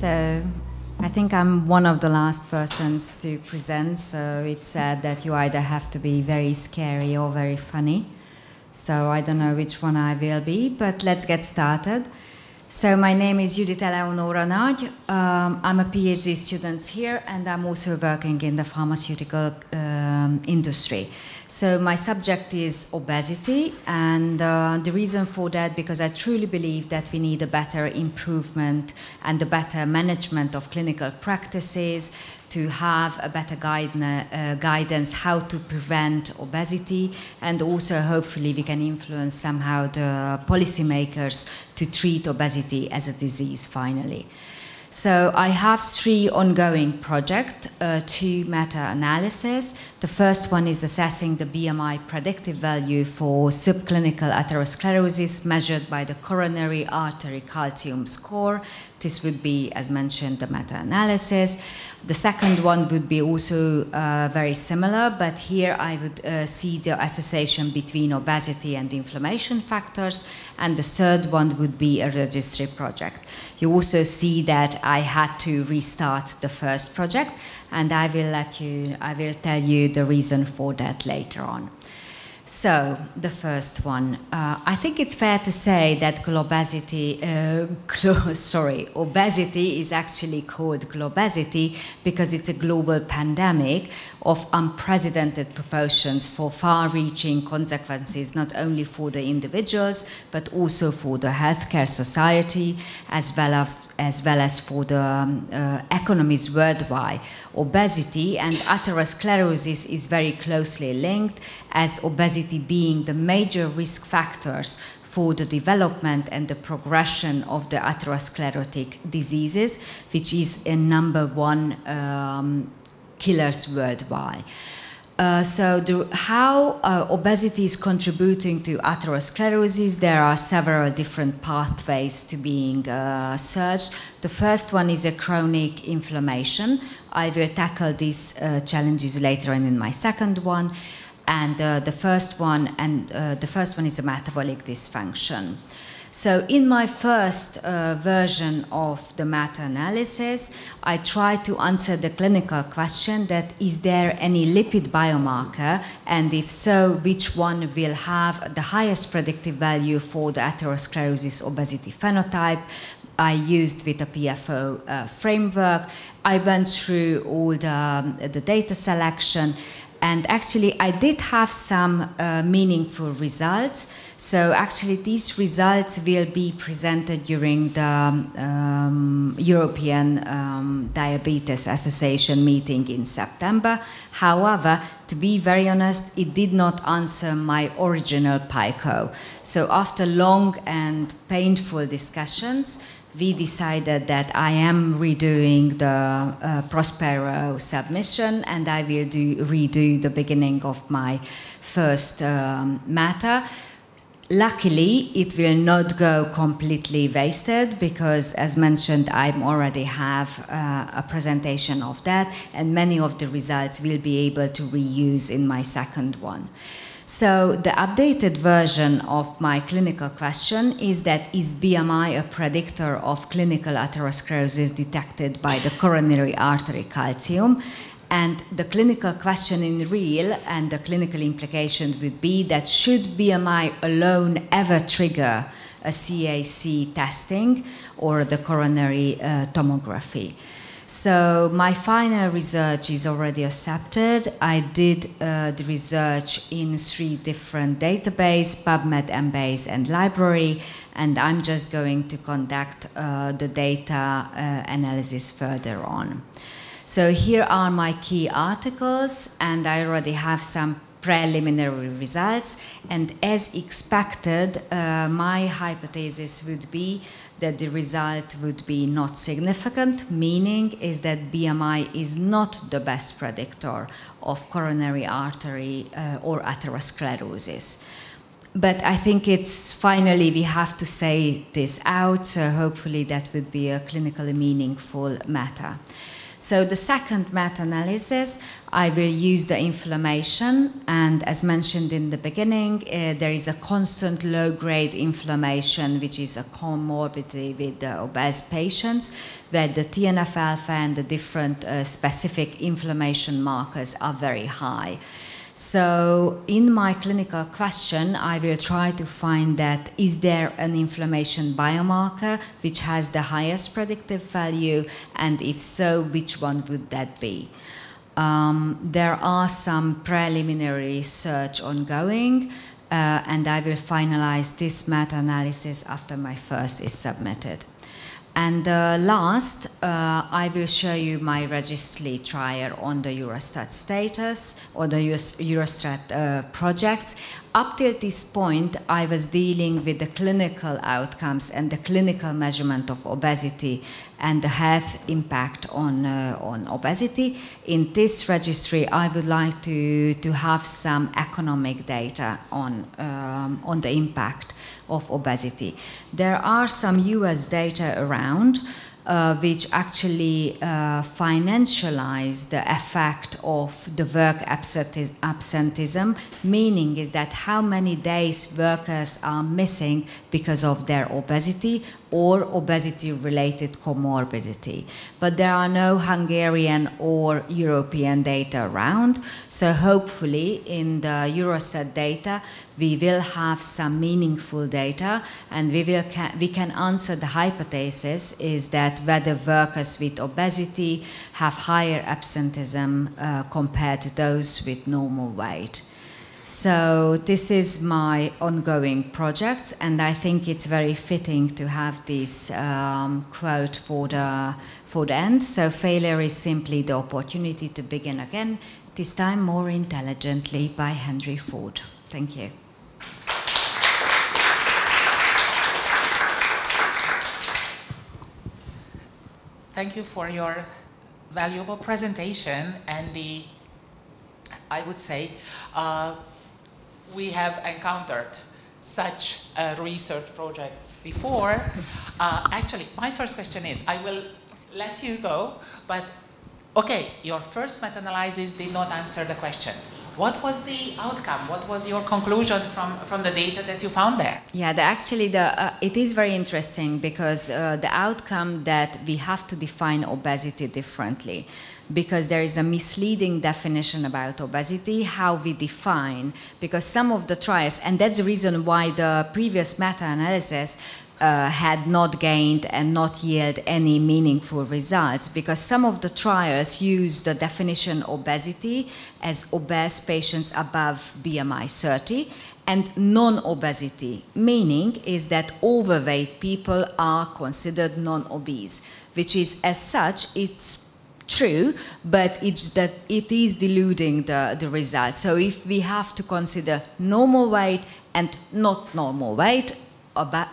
So I think I'm one of the last persons to present, so it's said that you either have to be very scary or very funny. So I don't know which one I will be, but let's get started. So my name is Judit Eleonóra Nagy. I'm a PhD student here, and I'm also working in the pharmaceutical industry. So my subject is obesity, and the reason for that, because I truly believe that we need a better improvement and a better management of clinical practices to have a better guidance how to prevent obesity, and also hopefully we can influence somehow the policymakers to treat obesity as a disease finally. So I have 3 ongoing projects, 2 meta-analyses. The first one is assessing the BMI predictive value for subclinical atherosclerosis measured by the coronary artery calcium score. This would be, as mentioned, the meta-analysis. The second one would be also very similar, but here I would see the association between obesity and inflammation factors, and the third one would be a registry project. You also see that I had to restart the first project, and I will tell you the reason for that later on. So, the first one. I think it's fair to say that obesity is actually called globesity because it's a global pandemic of unprecedented proportions for far-reaching consequences, not only for the individuals, but also for the healthcare society, as well as for the economies worldwide. Obesity and atherosclerosis is very closely linked, as obesity being the major risk factors for the development and the progression of the atherosclerotic diseases, which is a #1 killers worldwide. How obesity is contributing to atherosclerosis, there are several different pathways to being searched. The first one is a chronic inflammation. I will tackle these challenges later on in my second one. And the first one is a metabolic dysfunction. So in my first version of the meta-analysis, I tried to answer the clinical question that is there any lipid biomarker, and if so, which one will have the highest predictive value for the atherosclerosis obesity phenotype. I used with a PFO framework. I went through all the data selection, and actually I did have some meaningful results. So actually these results will be presented during the European Diabetes Association meeting in September. However, to be very honest, it did not answer my original PICO. So after long and painful discussions, we decided that I am redoing the Prospero submission, and I will redo the beginning of my first matter. Luckily, it will not go completely wasted because, as mentioned, I already have a presentation of that, and many of the results will be able to reuse in my second one. So the updated version of my clinical question is that is BMI a predictor of clinical atherosclerosis detected by the coronary artery calcium? And the clinical question in real and the clinical implication would be that should BMI alone ever trigger a CAC testing or the coronary tomography? So my final research is already accepted. I did the research in 3 different databases, PubMed, Embase, and Library, and I'm just going to conduct the data analysis further on. So here are my key articles, and I already have some preliminary results, and as expected, my hypothesis would be that the result would be not significant, meaning is that BMI is not the best predictor of coronary artery or atherosclerosis. But I think it's finally we have to say this out, so hopefully that would be a clinically meaningful matter. So the second meta-analysis, I will use the inflammation, and as mentioned in the beginning, there is a constant low-grade inflammation, which is a comorbidity with the obese patients, where the TNF-alpha and the different specific inflammation markers are very high. So in my clinical question, I will try to find that is there an inflammation biomarker which has the highest predictive value, and if so, which one would that be? There are some preliminary research ongoing, and I will finalize this meta-analysis after my first is submitted. And last, I will show you my registry trial on the Eurostat status or the Eurostat projects. Up till this point, I was dealing with the clinical outcomes and the clinical measurement of obesity and the health impact on obesity. In this registry, I would like to have some economic data on the impact of obesity. There are some US data around which actually financialize the effect of the work absenteeism, meaning is that how many days workers are missing because of their obesity or obesity-related comorbidity. But there are no Hungarian or European data around, so hopefully in the Eurostat data we will have some meaningful data, and we can answer the hypothesis is that whether workers with obesity have higher absenteeism compared to those with normal weight. So this is my ongoing projects, and I think it's very fitting to have this quote for the end. So failure is simply the opportunity to begin again, this time more intelligently, by Henry Ford. Thank you. Thank you for your valuable presentation, and I would say, we have encountered such research projects before. Actually, my first question is, I will let you go, but okay, your first meta-analysis did not answer the question. What was the outcome? What was your conclusion from the data that you found there? Yeah, it is very interesting because the outcome that we have to define obesity differently, because there is a misleading definition about obesity, how we define, because some of the trials, and that's the reason why the previous meta-analysis had not gained and not yielded any meaningful results, because some of the trials use the definition obesity as obese patients above BMI 30, and non-obesity, meaning is that overweight people are considered non-obese, which is as such, it's true, but it is diluting the result. So if we have to consider normal weight and not normal weight,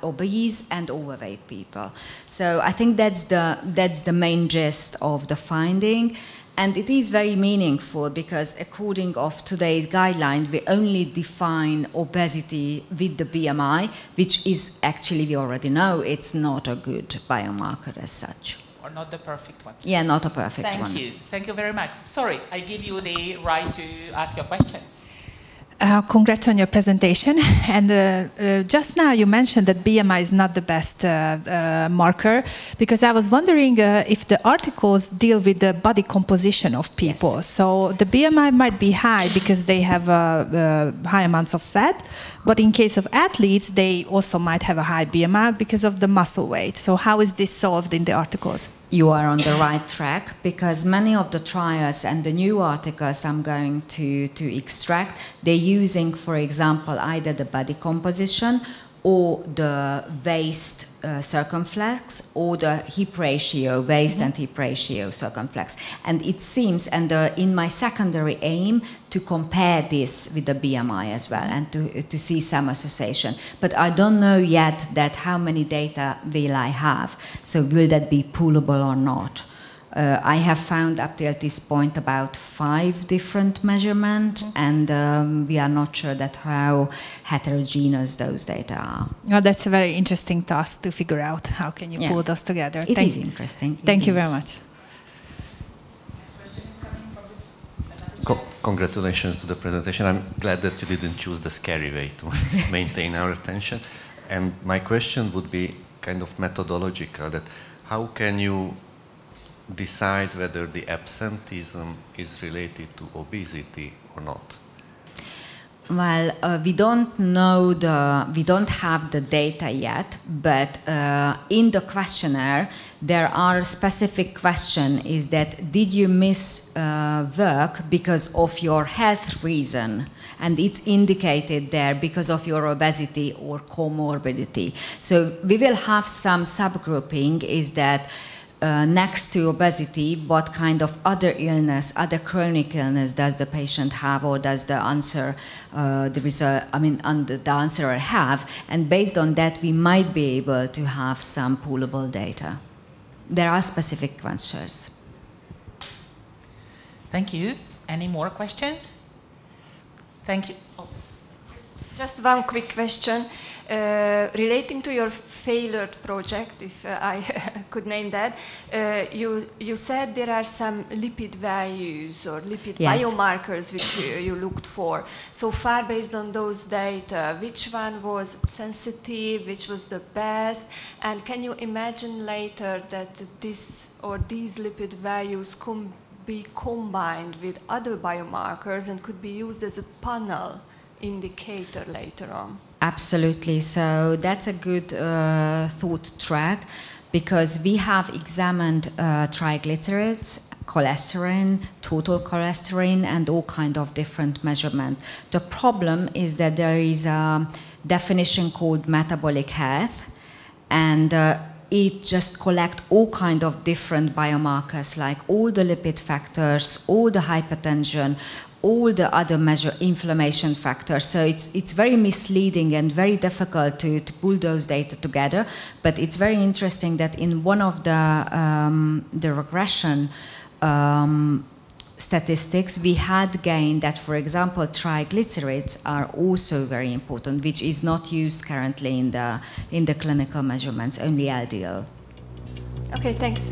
obese and overweight people. So I think that's the main gist of the finding, and it is very meaningful because according of today's guideline, we only define obesity with the BMI, which is actually, we already know, it's not a good biomarker as such. Or not the perfect one. Yeah, not a perfect one. Thank you. Thank you very much. Sorry, I give you the right to ask your question. Congrats on your presentation. And just now you mentioned that BMI is not the best marker, because I was wondering if the articles deal with the body composition of people. Yes. So the BMI might be high because they have high amounts of fat, but in case of athletes, they also might have a high BMI because of the muscle weight. So how is this solved in the articles? You are on the right track, because many of the trials and the new articles I'm going to extract, they're using, for example, either the body composition or the waist circumflex or the hip ratio, waist and hip ratio circumflex. And it seems, and in my secondary aim, to compare this with the BMI as well and to see some association. But I don't know yet that how many data will I have. So will that be poolable or not? I have found up till this point about 5 different measurements, and we are not sure that how heterogeneous those data are. Oh, that's a very interesting task to figure out. How can you pull those together? It is interesting. Thank you very much. congratulations to the presentation. I'm glad that you didn't choose the scary way to maintain our attention. And my question would be kind of methodological, that how can you decide whether the absenteeism is related to obesity or not? Well, we don't know we don't have the data yet, but in the questionnaire, there are specific questions, is that did you miss work because of your health reason? And it's indicated there because of your obesity or comorbidity. So we will have some subgrouping, is that next to obesity, what kind of other illness, other chronic illness does the patient have, or does the answer, the answerer have? And based on that, we might be able to have some poolable data. There are specific questions. Thank you. Any more questions? Thank you. Oh. Just one quick question. Relating to your failed project, if I could name that, you said there are some lipid values or lipid biomarkers which you looked for. So far, based on those data, which one was sensitive, which was the best, and can you imagine later that these lipid values can be combined with other biomarkers and could be used as a panel indicator later on? Absolutely. So that's a good thought track, because we have examined triglycerides, cholesterol, total cholesterol, and all kind of different measurements. The problem is that there is a definition called metabolic health, and it just collects all kind of different biomarkers, like all the lipid factors, all the hypertension, all the other inflammation factors. So it's very misleading and very difficult to pull those data together. But it's very interesting that in one of the regression statistics, we had gained that, for example, triglycerides are also very important, which is not used currently in the clinical measurements, only LDL. Okay, thanks.